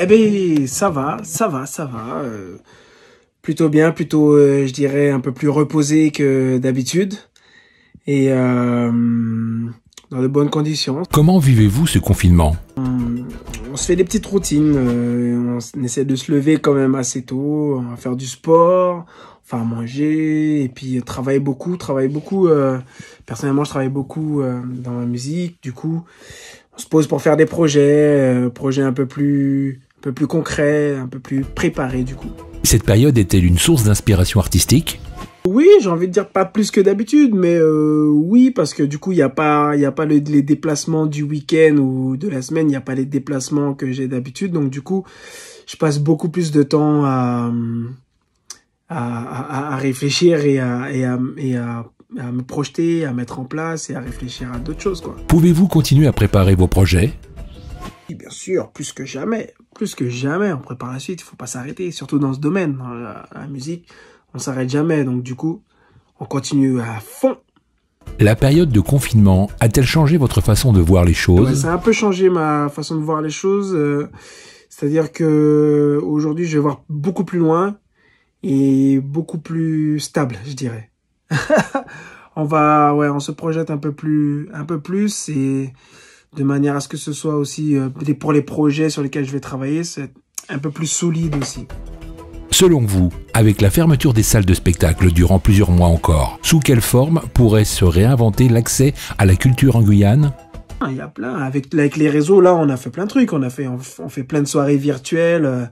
Eh ben, ça va. Plutôt bien, plutôt, je dirais, un peu plus reposé que d'habitude. Et dans de bonnes conditions. Comment vivez-vous ce confinement? On se fait des petites routines. On essaie de se lever quand même assez tôt. On va faire du sport, enfin manger, et puis travailler beaucoup. Personnellement, je travaille beaucoup dans la musique. Du coup, on se pose pour faire des projets un peu plus concrets, un peu plus préparés du coup. Cette période est-elle une source d'inspiration artistique? Oui, j'ai envie de dire pas plus que d'habitude, mais oui, parce que du coup, il y a pas les déplacements du week-end ou de la semaine, il n'y a pas les déplacements que j'ai d'habitude, donc du coup, je passe beaucoup plus de temps à réfléchir et à me projeter, à mettre en place et à réfléchir à d'autres choses, quoi. Pouvez-vous continuer à préparer vos projets? Oui, bien sûr, plus que jamais, on prépare la suite, il faut pas s'arrêter, surtout dans ce domaine, dans la musique. On s'arrête jamais, donc du coup, on continue à fond. La période de confinement a-t-elle changé votre façon de voir les choses? Ouais, ça a un peu changé ma façon de voir les choses. C'est-à-dire que aujourd'hui, je vais voir beaucoup plus loin et beaucoup plus stable, je dirais. On se projette un peu plus, et de manière à ce que ce soit aussi pour les projets sur lesquels je vais travailler, c'est un peu plus solide aussi. Selon vous, avec la fermeture des salles de spectacle durant plusieurs mois encore, sous quelle forme pourrait se réinventer l'accès à la culture en Guyane? Il y a plein, avec les réseaux, là, on a fait plein de trucs, on fait plein de soirées virtuelles,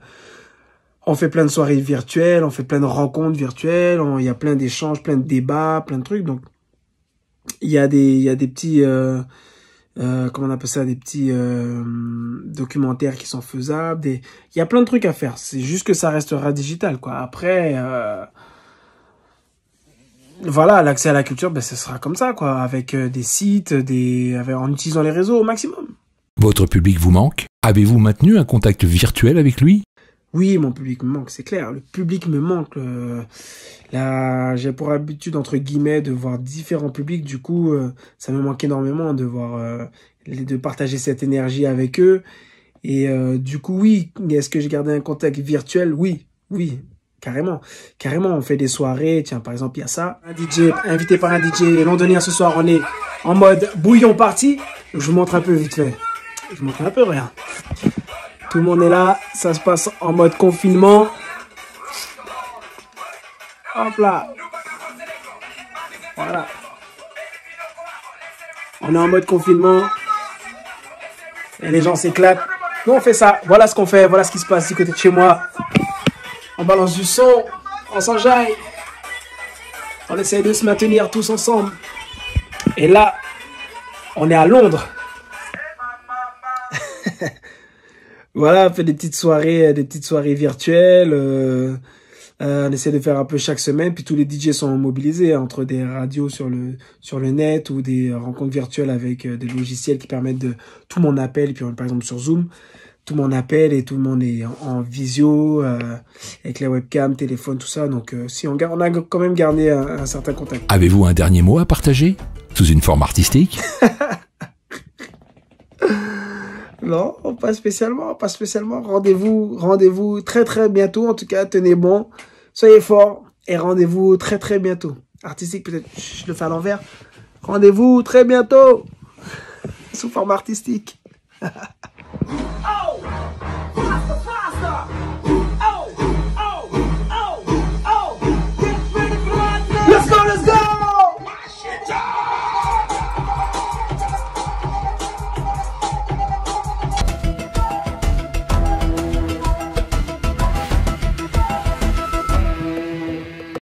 on fait plein de rencontres virtuelles, il y a plein d'échanges, plein de débats, plein de trucs, donc il y a des petits, comment on appelle ça, des petits documentaires qui sont faisables, il y a plein de trucs à faire, c'est juste que ça restera digital, quoi. Après, voilà, l'accès à la culture, ce sera comme ça, quoi, avec des sites, en utilisant les réseaux au maximum. Votre public vous manque? Avez-vous maintenu un contact virtuel avec lui? Oui, mon public me manque, c'est clair. Le public me manque. J'ai pour habitude, entre guillemets, de voir différents publics. Du coup, ça me manque énormément de partager cette énergie avec eux. Et du coup, oui. Est-ce que j'ai gardé un contact virtuel? Oui, carrément. On fait des soirées. Tiens, par exemple, il y a ça. Un DJ, invité par un DJ londonien ce soir. On est en mode bouillon party. Je vous montre un peu vite fait. Je vous montre un peu, rien. Tout le monde est là, ça se passe en mode confinement. Hop là. Voilà. On est en mode confinement. Et les gens s'éclatent. Nous on fait ça. Voilà ce qu'on fait. Voilà ce qui se passe du côté de chez moi. On balance du son. On s'enjaille. On essaie de se maintenir tous ensemble. Et là, on est à Londres. Voilà, on fait des petites soirées virtuelles. On essaie de faire un peu chaque semaine. Puis tous les DJ sont mobilisés entre des radios sur le net ou des rencontres virtuelles avec des logiciels qui permettent de... Tout le monde appelle, puis par exemple sur Zoom, tout le monde appelle et tout le monde est en visio avec les webcams, téléphone, tout ça. Donc si on a quand même gardé un certain contact. Avez-vous un dernier mot à partager sous une forme artistique? Non, pas spécialement. Rendez-vous très très bientôt. En tout cas, tenez bon, soyez forts et rendez-vous très très bientôt. Artistique, peut-être, je le fais à l'envers. Rendez-vous très bientôt sous forme artistique.